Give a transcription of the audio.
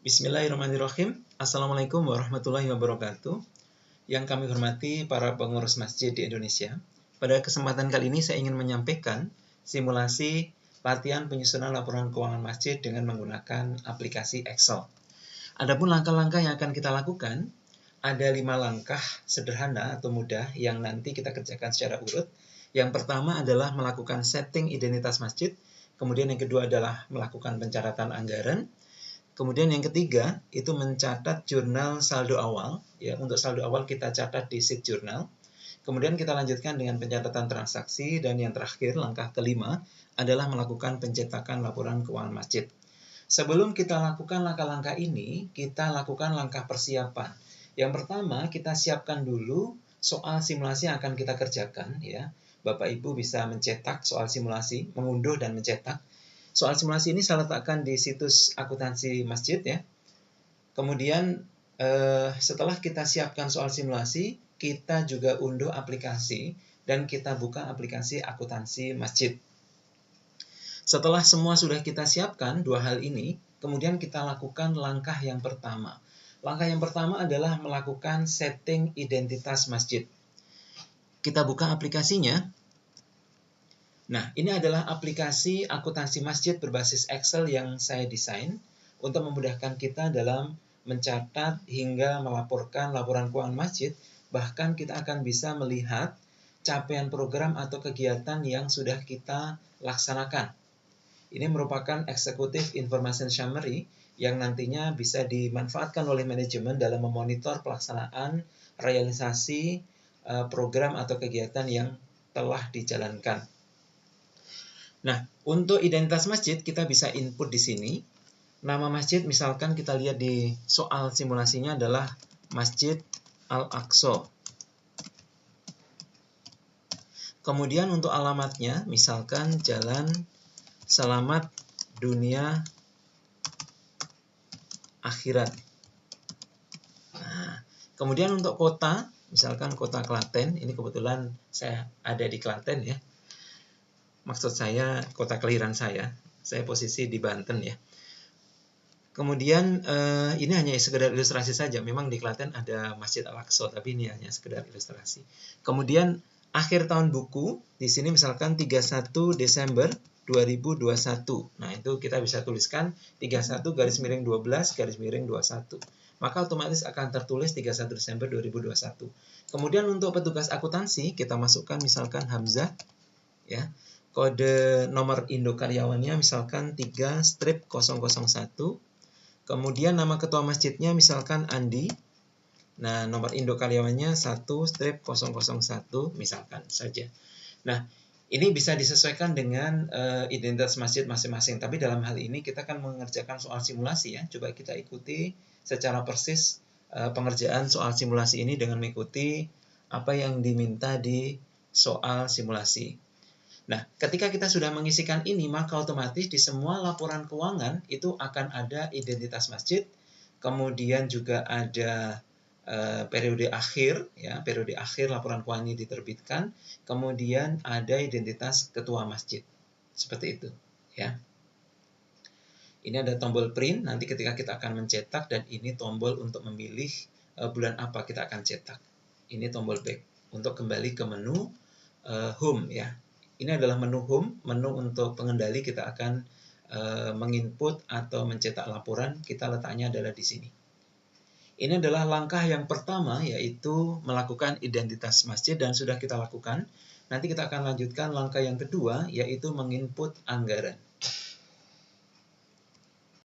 Bismillahirrahmanirrahim. Assalamualaikum warahmatullahi wabarakatuh. Yang kami hormati para pengurus masjid di Indonesia. Pada kesempatan kali ini saya ingin menyampaikan simulasi latihan penyusunan laporan keuangan masjid dengan menggunakan aplikasi Excel. Adapun langkah-langkah yang akan kita lakukan, ada 5 langkah sederhana atau mudah yang nanti kita kerjakan secara urut. Yang pertama adalah melakukan setting identitas masjid. Kemudian yang kedua adalah melakukan pencatatan anggaran. Kemudian yang ketiga itu mencatat jurnal saldo awal. Ya, untuk saldo awal kita catat di sheet jurnal. Kemudian kita lanjutkan dengan pencatatan transaksi, dan yang terakhir langkah kelima adalah melakukan pencetakan laporan keuangan masjid. Sebelum kita lakukan langkah-langkah ini, kita lakukan langkah persiapan. Yang pertama, kita siapkan dulu soal simulasi yang akan kita kerjakan. Ya, Bapak Ibu bisa mencetak soal simulasi, mengunduh dan mencetak. Soal simulasi ini saya letakkan di situs akuntansi masjid ya. Kemudian setelah kita siapkan soal simulasi, kita juga unduh aplikasi dan kita buka aplikasi akuntansi masjid. Setelah semua sudah kita siapkan dua hal ini, kemudian kita lakukan langkah yang pertama. Langkah yang pertama adalah melakukan setting identitas masjid. Kita buka aplikasinya. Nah, ini adalah aplikasi akuntansi masjid berbasis Excel yang saya desain untuk memudahkan kita dalam mencatat hingga melaporkan laporan keuangan masjid. Bahkan kita akan bisa melihat capaian program atau kegiatan yang sudah kita laksanakan. Ini merupakan Executive Information Summary yang nantinya bisa dimanfaatkan oleh manajemen dalam memonitor pelaksanaan realisasi program atau kegiatan yang telah dijalankan. Nah, untuk identitas masjid kita bisa input di sini. Nama masjid misalkan kita lihat di soal simulasinya adalah Masjid Al-Aqsa. Kemudian untuk alamatnya misalkan Jalan Selamat Dunia Akhirat. Nah, kemudian untuk kota, misalkan kota Klaten, ini kebetulan saya ada di Klaten ya. Maksud saya kota kelahiran saya posisi di Banten ya. Kemudian ini hanya sekedar ilustrasi saja. Memang di Klaten ada Masjid Al-Aqsa, tapi ini hanya sekedar ilustrasi. Kemudian akhir tahun buku, di sini misalkan 31 Desember 2021. Nah, itu kita bisa tuliskan 31-12-21. Maka otomatis akan tertulis 31 Desember 2021. Kemudian untuk petugas akuntansi, kita masukkan misalkan Hamzah ya. Kode nomor induk karyawannya misalkan 3-001. Kemudian nama ketua masjidnya misalkan Andi. Nah, nomor induk karyawannya 1-001 misalkan saja. Nah, ini bisa disesuaikan dengan identitas masjid masing-masing. Tapi dalam hal ini kita akan mengerjakan soal simulasi ya. Coba kita ikuti secara persis pengerjaan soal simulasi ini dengan mengikuti apa yang diminta di soal simulasi. Nah, ketika kita sudah mengisikan ini, maka otomatis di semua laporan keuangan itu akan ada identitas masjid, kemudian juga ada periode akhir, ya, periode akhir laporan keuangan ini diterbitkan, kemudian ada identitas ketua masjid, seperti itu, ya. Ini ada tombol print, nanti ketika kita akan mencetak, dan ini tombol untuk memilih bulan apa kita akan cetak. Ini tombol back untuk kembali ke menu home, ya. Ini adalah menu home, menu untuk pengendali kita akan menginput atau mencetak laporan, kita letaknya adalah di sini. Ini adalah langkah yang pertama, yaitu melakukan identitas masjid, dan sudah kita lakukan. Nanti kita akan lanjutkan langkah yang kedua, yaitu menginput anggaran.